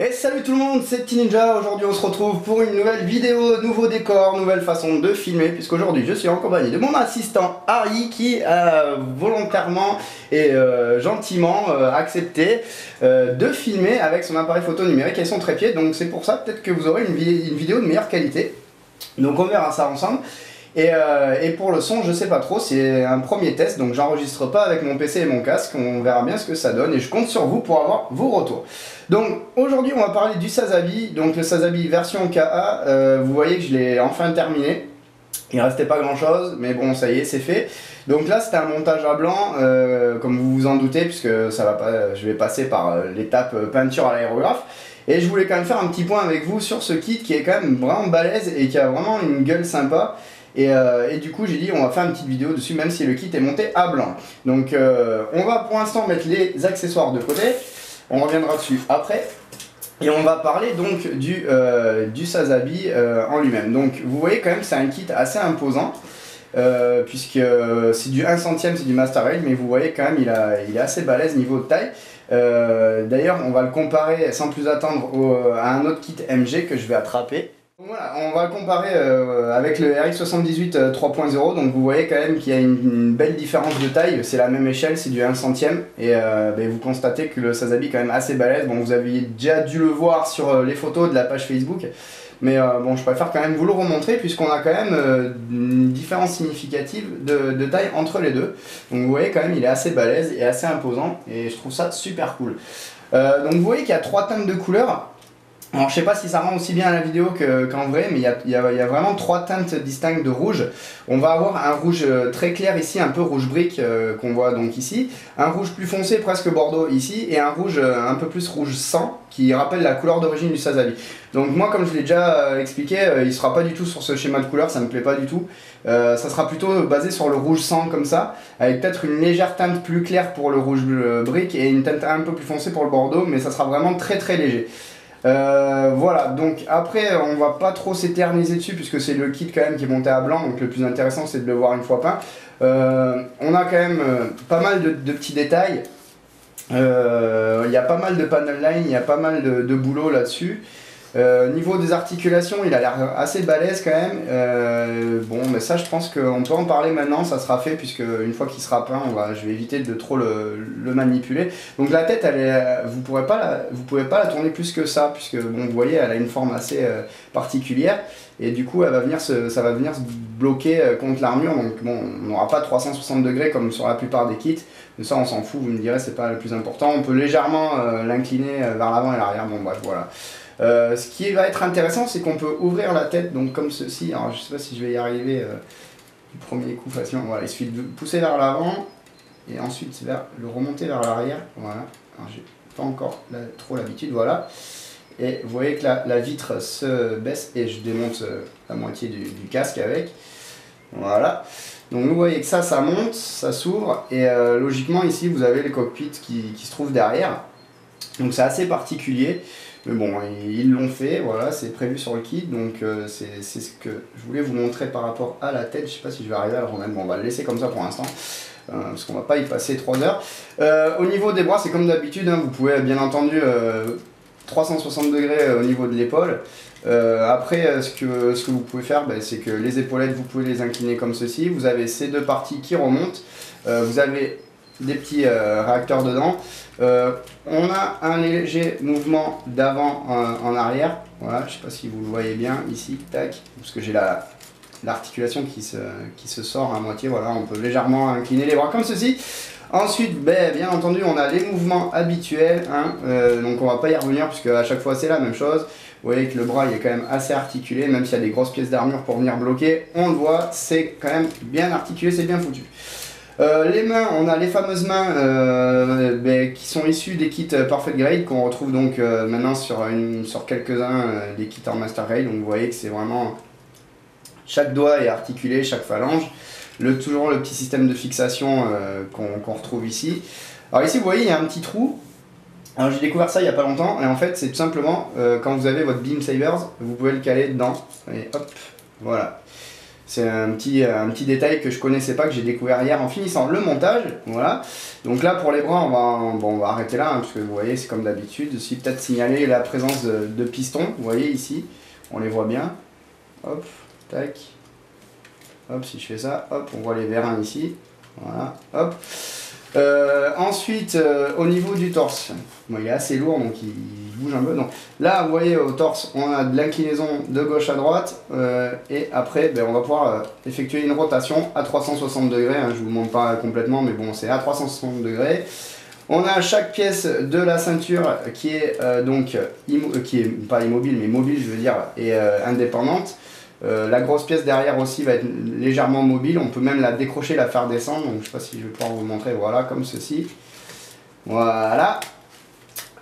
Et salut tout le monde, c'est Petit Ninja. Aujourd'hui on se retrouve pour une nouvelle vidéo, nouveau décor, nouvelle façon de filmer, puisqu'aujourd'hui je suis en compagnie de mon assistant Harry qui a volontairement et gentiment accepté de filmer avec son appareil photo numérique et son trépied. Donc c'est pour ça peut-être que vous aurez une vidéo de meilleure qualité. Donc on verra ça ensemble. Et pour le son, je sais pas trop, c'est un premier test, donc j'enregistre pas avec mon PC et mon casque, on verra bien ce que ça donne et je compte sur vous pour avoir vos retours. Donc aujourd'hui on va parler du Sazabi, donc le Sazabi version KA, vous voyez que je l'ai enfin terminé, il restait pas grand chose, mais bon ça y est c'est fait. Donc là c'était un montage à blanc, comme vous vous en doutez, puisque ça va pas, je vais passer par l'étape peinture à l'aérographe. Et je voulais quand même faire un petit point avec vous sur ce kit qui est quand même vraiment balèze et qui a vraiment une gueule sympa. Et du coup j'ai dit on va faire une petite vidéo dessus même si le kit est monté à blanc. Donc on va pour l'instant mettre les accessoires de côté, on reviendra dessus après. Et on va parler donc du Sazabi en lui-même. Donc vous voyez quand même c'est un kit assez imposant. Puisque c'est du 1/100, c'est du Master Rail, mais vous voyez quand même il est assez balèze niveau de taille. D'ailleurs on va le comparer sans plus attendre à un autre kit MG que je vais attraper. Voilà, on va le comparer avec le RX78 3.0, donc vous voyez quand même qu'il y a une belle différence de taille, c'est la même échelle, c'est du 1/100 et vous constatez que le Sazabi est quand même assez balèze. Bon, vous aviez déjà dû le voir sur les photos de la page Facebook, mais bon, je préfère quand même vous le remontrer puisqu'on a quand même une différence significative de taille entre les deux. Donc vous voyez quand même il est assez balèze et assez imposant et je trouve ça super cool. Donc vous voyez qu'il y a 3 teintes de couleurs. Alors je sais pas si ça rend aussi bien à la vidéo qu'en vrai, mais il y a vraiment 3 teintes distinctes de rouge. On va avoir un rouge très clair ici, un peu rouge brique qu'on voit donc ici, un rouge plus foncé presque bordeaux ici, et un rouge un peu plus rouge sang qui rappelle la couleur d'origine du Sazabi. Donc moi comme je l'ai déjà expliqué, il sera pas du tout sur ce schéma de couleur, ça me plaît pas du tout. Ça sera plutôt basé sur le rouge sang comme ça, avec peut-être une légère teinte plus claire pour le rouge brique et une teinte un peu plus foncée pour le bordeaux, mais ça sera vraiment très léger. Voilà, donc après on va pas trop s'éterniser dessus puisque c'est le kit quand même qui est monté à blanc, donc le plus intéressant c'est de le voir une fois peint. On a quand même pas mal de petits détails, il y a pas mal de panel line, il y a pas mal de boulot là-dessus. Niveau des articulations, il a l'air assez balèze quand même. Bon, mais ça, je pense qu'on peut en parler maintenant. Ça sera fait puisque une fois qu'il sera peint, je vais éviter de trop le manipuler. Donc la tête, vous pouvez pas la tourner plus que ça, puisque bon, vous voyez, elle a une forme assez particulière. Et du coup, ça va venir se bloquer contre l'armure. Donc bon, on n'aura pas 360 degrés comme sur la plupart des kits. Mais ça, on s'en fout. Vous me direz, c'est pas le plus important. On peut légèrement l'incliner vers l'avant et l'arrière. Bon, bref, voilà. Ce qui va être intéressant, c'est qu'on peut ouvrir la tête donc comme ceci. Alors je sais pas si je vais y arriver du premier coup facilement. Voilà, il suffit de pousser vers l'avant et ensuite le remonter vers l'arrière. Voilà. Alors j'ai pas encore trop l'habitude. Voilà. Et vous voyez que la vitre se baisse et je démonte la moitié du casque avec. Voilà. Donc vous voyez que ça monte, ça s'ouvre et logiquement ici vous avez le cockpit qui se trouve derrière. Donc c'est assez particulier. Mais bon, ils l'ont fait, voilà, c'est prévu sur le kit, donc c'est ce que je voulais vous montrer par rapport à la tête. Je sais pas si je vais arriver à le remettre, bon on va le laisser comme ça pour l'instant, parce qu'on va pas y passer 3 heures. Au niveau des bras, c'est comme d'habitude, hein, vous pouvez bien entendu 360 degrés au niveau de l'épaule. Après, ce que vous pouvez faire, c'est que les épaulettes, vous pouvez les incliner comme ceci. Vous avez ces deux parties qui remontent, vous avez des petits réacteurs dedans. On a un léger mouvement d'avant en arrière, voilà, je sais pas si vous le voyez bien ici, tac, parce que j'ai l'articulation qui se sort à moitié, voilà, on peut légèrement incliner les bras comme ceci. Ensuite, bien entendu, on a les mouvements habituels, hein, donc on va pas y revenir puisque à chaque fois c'est la même chose. Vous voyez que le bras il est quand même assez articulé, même s'il y a des grosses pièces d'armure pour venir bloquer, on le voit, c'est quand même bien articulé, c'est bien foutu. Les mains, on a les fameuses mains qui sont issues des kits Perfect Grade qu'on retrouve donc maintenant sur quelques-uns des kits en Master Grade. Donc vous voyez que c'est vraiment chaque doigt est articulé, chaque phalange. Toujours le petit système de fixation qu'on retrouve ici. Alors ici vous voyez il y a un petit trou. Alors j'ai découvert ça il n'y a pas longtemps et en fait c'est tout simplement quand vous avez votre Beam Sabers, vous pouvez le caler dedans et hop, voilà. C'est un petit détail que je connaissais pas, que j'ai découvert hier en finissant le montage. Voilà. Donc là pour les bras on va arrêter là, hein, parce que vous voyez c'est comme d'habitude. Aussi peut-être signaler la présence de pistons, vous voyez ici, on les voit bien. Hop, tac. Hop, si je fais ça, hop, on voit les vérins ici. Voilà, hop. Ensuite, au niveau du torse, bon, il est assez lourd donc il bouge un peu. Donc, là, vous voyez au torse, on a de l'inclinaison de gauche à droite et après, on va pouvoir effectuer une rotation à 360 degrés. Hein, je vous montre pas complètement, mais bon, c'est à 360 degrés. On a chaque pièce de la ceinture qui est qui est pas immobile, mais mobile, je veux dire, et indépendante. La grosse pièce derrière aussi va être légèrement mobile, on peut même la décrocher, la faire descendre, donc je sais pas si je vais pouvoir vous montrer, voilà, comme ceci. Voilà.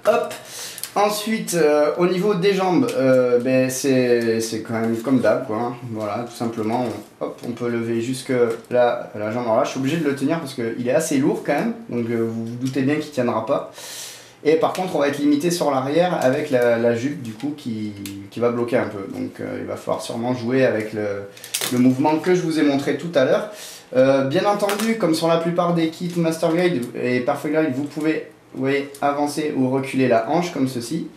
Hop. Ensuite, au niveau des jambes, c'est quand même comme d'hab, quoi. Hein. Voilà, tout simplement, on peut lever jusque là, la jambe. Alors là, je suis obligé de le tenir parce qu'il est assez lourd quand même, donc vous vous doutez bien qu'il ne tiendra pas. Et par contre, on va être limité sur l'arrière avec la jupe du coup qui va bloquer un peu. Donc il va falloir sûrement jouer avec le mouvement que je vous ai montré tout à l'heure. Bien entendu, comme sur la plupart des kits Master Grade et Perfect Grade, vous pouvez avancer ou reculer la hanche comme ceci.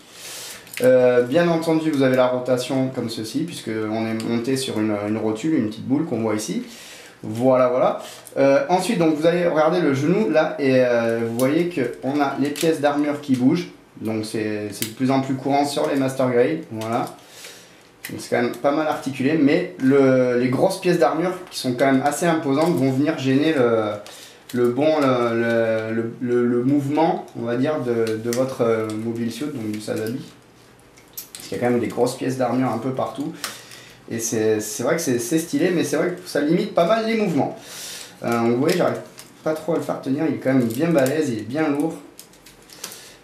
Bien entendu, vous avez la rotation comme ceci, puisqu'on est monté sur une rotule, une petite boule qu'on voit ici. Voilà, voilà. Ensuite, donc vous allez regarder le genou là et vous voyez qu'on a les pièces d'armure qui bougent. Donc c'est de plus en plus courant sur les Master Grade. Voilà. C'est quand même pas mal articulé, mais les grosses pièces d'armure qui sont quand même assez imposantes vont venir gêner le mouvement, on va dire, de votre mobile suit, donc du Sazabi. Parce qu'il y a quand même des grosses pièces d'armure un peu partout. Et c'est vrai que c'est stylé, mais c'est vrai que ça limite pas mal les mouvements. Vous voyez, j'arrive pas trop à le faire tenir, il est quand même bien balèze, il est bien lourd.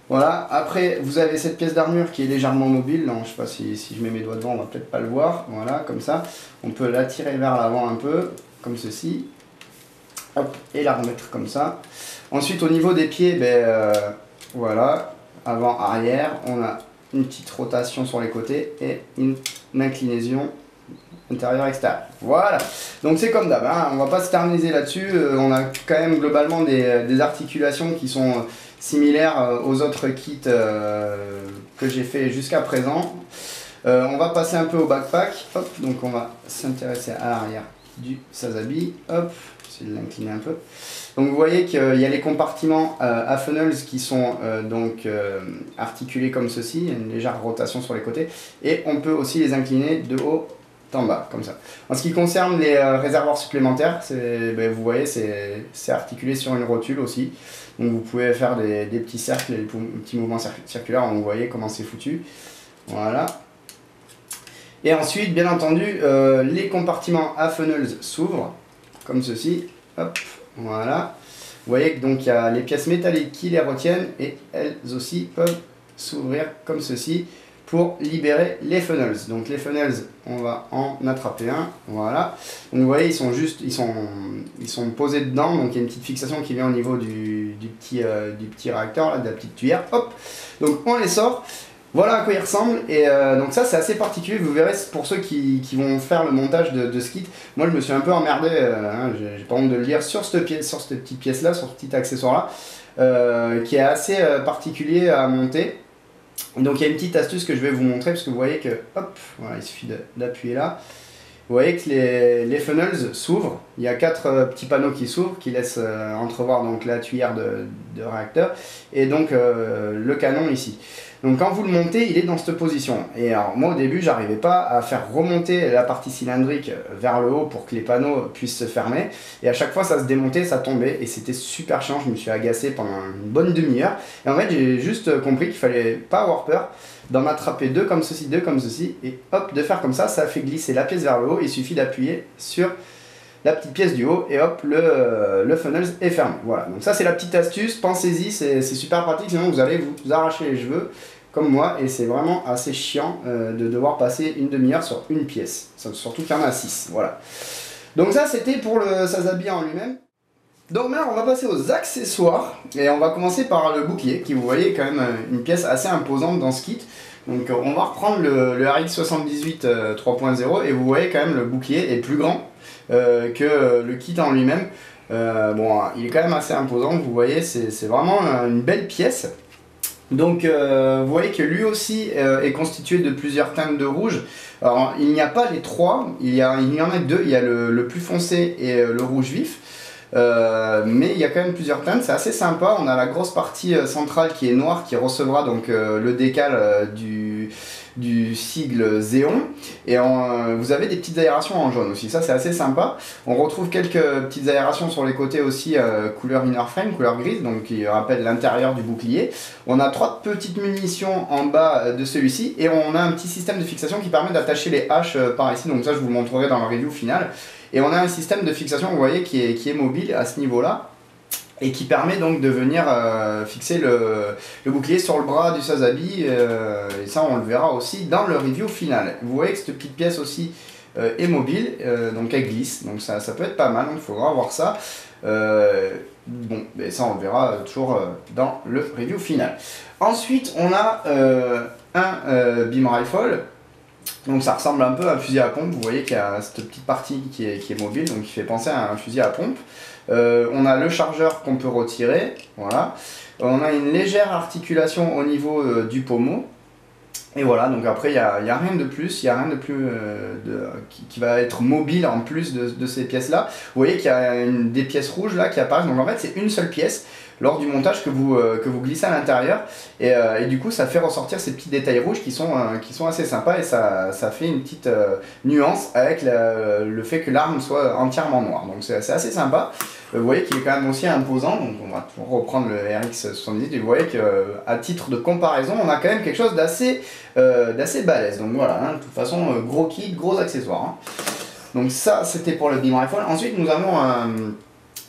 Voilà, après vous avez cette pièce d'armure qui est légèrement mobile. Non, je sais pas si je mets mes doigts devant, on va peut-être pas le voir. Voilà, comme ça. On peut la tirer vers l'avant un peu, comme ceci. Hop, et la remettre comme ça. Ensuite, au niveau des pieds, voilà, avant, arrière, on a une petite rotation sur les côtés et une inclinaison intérieur-extérieur. Voilà, donc c'est comme d'hab, hein. On va pas s'éterniser là-dessus. On a quand même globalement des articulations qui sont similaires aux autres kits que j'ai fait jusqu'à présent. On va passer un peu au backpack. Hop, donc on va s'intéresser à l'arrière du Sazabi. Hop, j'essaie de l'incliner un peu. Donc vous voyez qu'il y a les compartiments à funnels qui sont articulés comme ceci, il y a une légère rotation sur les côtés, et on peut aussi les incliner de haut en bas, comme ça. En ce qui concerne les réservoirs supplémentaires, vous voyez, c'est articulé sur une rotule aussi, donc vous pouvez faire des petits cercles, des petits mouvements circulaires, donc vous voyez comment c'est foutu. Voilà. Et ensuite, bien entendu, les compartiments à funnels s'ouvrent, comme ceci, hop. Voilà, vous voyez que donc il y a les pièces métalliques qui les retiennent et elles aussi peuvent s'ouvrir comme ceci pour libérer les funnels. Donc les funnels, on va en attraper un, voilà. Donc vous voyez, ils sont posés dedans, donc il y a une petite fixation qui vient au niveau du petit réacteur, là, de la petite tuyère, hop. Donc on les sort. Voilà à quoi il ressemble, et donc ça c'est assez particulier, vous verrez pour ceux qui vont faire le montage de ce kit. Moi je me suis un peu emmerdé, hein, j'ai pas honte de le dire, sur cette petite pièce là, sur ce petit accessoire là, qui est assez particulier à monter. Donc il y a une petite astuce que je vais vous montrer, parce que vous voyez que, hop, voilà, il suffit d'appuyer là. Vous voyez que les funnels s'ouvrent, il y a 4 petits panneaux qui s'ouvrent, qui laissent entrevoir donc la tuyère de réacteur, et donc le canon ici. Donc quand vous le montez, il est dans cette position. Et alors moi au début, j'arrivais pas à faire remonter la partie cylindrique vers le haut pour que les panneaux puissent se fermer. Et à chaque fois, ça se démontait, ça tombait, et c'était super chiant, je me suis agacé pendant une bonne demi-heure. Et en fait, j'ai juste compris qu'il fallait pas avoir peur d'en attraper deux comme ceci, et hop, de faire comme ça fait glisser la pièce vers le haut, il suffit d'appuyer sur la petite pièce du haut, et hop, le funnel est fermé. Voilà, donc ça c'est la petite astuce, pensez-y, c'est super pratique, sinon vous allez vous arracher les cheveux, comme moi, et c'est vraiment assez chiant de devoir passer une demi-heure sur une pièce, surtout qu'il y en a 6, voilà. Donc ça c'était pour le Sazabi en lui-même. Donc maintenant on va passer aux accessoires, et on va commencer par le bouclier, qui vous voyez est quand même une pièce assez imposante dans ce kit. Donc on va reprendre le RX78 3.0, et vous voyez quand même le bouclier est plus grand. que le kit en lui-même. Bon, il est quand même assez imposant, vous voyez, c'est vraiment une belle pièce. Donc vous voyez que lui aussi est constitué de plusieurs teintes de rouge. Alors il n'y a pas les trois, il y en a deux, il y a le plus foncé et le rouge vif. Mais il y a quand même plusieurs teintes, c'est assez sympa. On a la grosse partie centrale qui est noire, qui recevra donc le décal du sigle Xéon, et vous avez des petites aérations en jaune aussi, ça c'est assez sympa. On retrouve quelques petites aérations sur les côtés aussi, couleur inner frame, couleur grise, donc qui rappelle l'intérieur du bouclier. On a 3 petites munitions en bas de celui-ci, et on a un petit système de fixation qui permet d'attacher les haches par ici, donc ça je vous le montrerai dans la review finale. Et on a un système de fixation, vous voyez, qui est mobile à ce niveau-là, et qui permet donc de venir fixer le bouclier sur le bras du Sazabi, et ça on le verra aussi dans le review final. Vous voyez que cette petite pièce aussi est mobile, donc elle glisse, donc ça peut être pas mal, donc il faudra voir ça. Bon, mais ça on le verra toujours dans le review final. Ensuite on a un beam rifle. Donc ça ressemble un peu à un fusil à pompe, vous voyez qu'il y a cette petite partie qui est mobile, donc qui fait penser à un fusil à pompe. On a le chargeur qu'on peut retirer, voilà. On a une légère articulation au niveau du pommeau. Et voilà, donc après il n'y a rien de plus, il n'y a rien de plus qui va être mobile en plus de ces pièces-là. Vous voyez qu'il y a des pièces rouges là qui apparaissent, donc en fait c'est une seule pièce lors du montage que vous glissez à l'intérieur, et du coup ça fait ressortir ces petits détails rouges qui sont assez sympas, et ça fait une petite nuance avec le fait que l'arme soit entièrement noire, donc c'est assez sympa. Vous voyez qu'il est quand même aussi imposant, donc on va reprendre le RX78 et vous voyez qu'à titre de comparaison on a quand même quelque chose d'assez balèze, donc voilà, hein, de toute façon gros kit, gros accessoires, hein. Donc ça c'était pour le beam rifle. Ensuite nous avons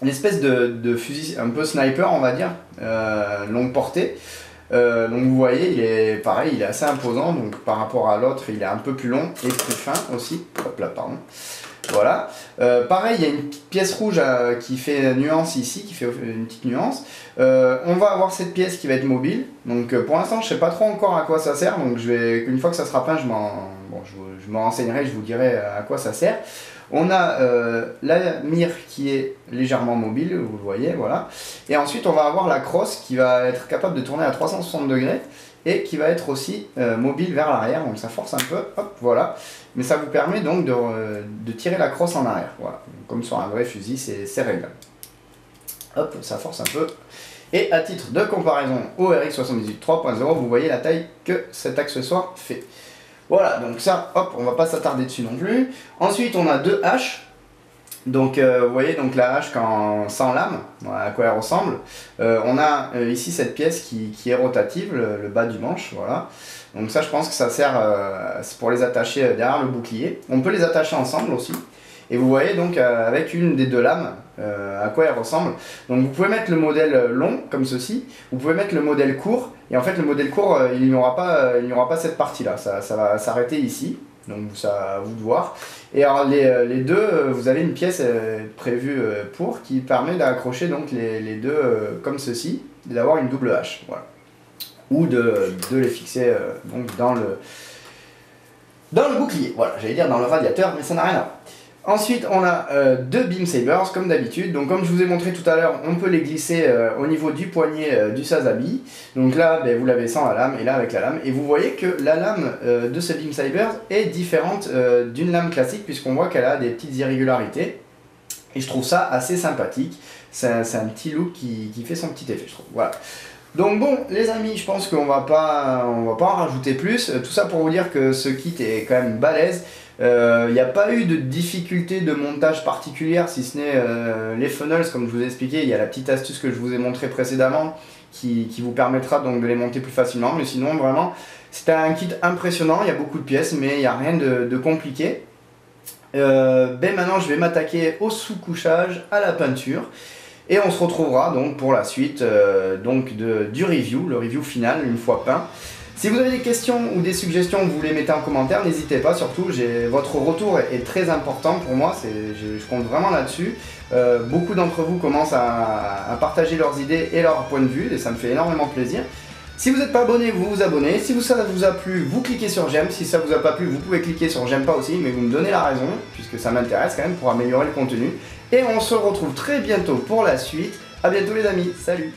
une espèce de fusil un peu sniper on va dire, longue portée. Donc vous voyez il est pareil, il est assez imposant, donc par rapport à l'autre il est un peu plus long et plus fin aussi. Hop là, pardon. Voilà. Pareil, il y a une petite pièce rouge qui fait nuance ici, qui fait une petite nuance. On va avoir cette pièce qui va être mobile. Donc pour l'instant, je sais pas trop encore à quoi ça sert. Donc une fois que ça sera peint, je me renseignerai, je vous dirai à quoi ça sert. On a la mire qui est légèrement mobile, vous le voyez, voilà. Et ensuite, on va avoir la crosse qui va être capable de tourner à 360 degrés. Et qui va être aussi mobile vers l'arrière, donc ça force un peu, hop, voilà. Mais ça vous permet donc de tirer la crosse en arrière, voilà. Comme sur un vrai fusil, c'est réglable. Hop, ça force un peu. Et à titre de comparaison au RX78 3.0, vous voyez la taille que cet accessoire fait. Voilà, donc ça, hop, on va pas s'attarder dessus non plus. Ensuite, on a 2 haches. Donc vous voyez donc la hache sans lame, voilà à quoi elle ressemble. On a ici cette pièce qui est rotative, le bas du manche, voilà. Donc ça je pense que ça sert pour les attacher derrière le bouclier. On peut les attacher ensemble aussi. Et vous voyez donc avec une des 2 lames à quoi elle ressemble. Donc vous pouvez mettre le modèle long comme ceci, vous pouvez mettre le modèle court, et en fait le modèle court il n'y aura pas cette partie là, ça va s'arrêter ici. Donc ça à vous de voir. Et alors les deux, vous avez une pièce prévue pour qui permet d'accrocher donc les deux comme ceci, et d'avoir une double hache, voilà. Ou de les fixer donc dans le bouclier, voilà, j'allais dire dans le radiateur, mais ça n'a rien à voir. Ensuite, on a 2 beam sabers comme d'habitude. Donc comme je vous ai montré tout à l'heure, on peut les glisser au niveau du poignet du Sazabi. Donc là, vous l'avez sans la lame et là avec la lame. Et vous voyez que la lame de ce beam saber est différente d'une lame classique, puisqu'on voit qu'elle a des petites irrégularités. Et je trouve ça assez sympathique. C'est un petit look qui fait son petit effet, je trouve. Voilà. Donc bon les amis, je pense qu'on va pas en rajouter plus. Tout ça pour vous dire que ce kit est quand même balèze. Il n'y a pas eu de difficulté de montage particulière, si ce n'est les funnels, comme je vous ai expliqué. Il y a la petite astuce que je vous ai montré précédemment qui vous permettra donc de les monter plus facilement. Mais sinon vraiment c'est un kit impressionnant, il y a beaucoup de pièces mais il n'y a rien de compliqué. Maintenant je vais m'attaquer au sous-couchage, à la peinture. Et on se retrouvera donc pour la suite du review, le review final une fois peint. Si vous avez des questions ou des suggestions, vous les mettez en commentaire, n'hésitez pas, surtout votre retour est très important pour moi, je compte vraiment là-dessus. Beaucoup d'entre vous commencent à partager leurs idées et leurs points de vue et ça me fait énormément plaisir. Si vous n'êtes pas abonné, vous vous abonnez. Si ça vous a plu, vous cliquez sur j'aime. Si ça vous a pas plu, vous pouvez cliquer sur j'aime pas aussi, mais vous me donnez la raison, puisque ça m'intéresse quand même pour améliorer le contenu. Et on se retrouve très bientôt pour la suite. A bientôt les amis, salut!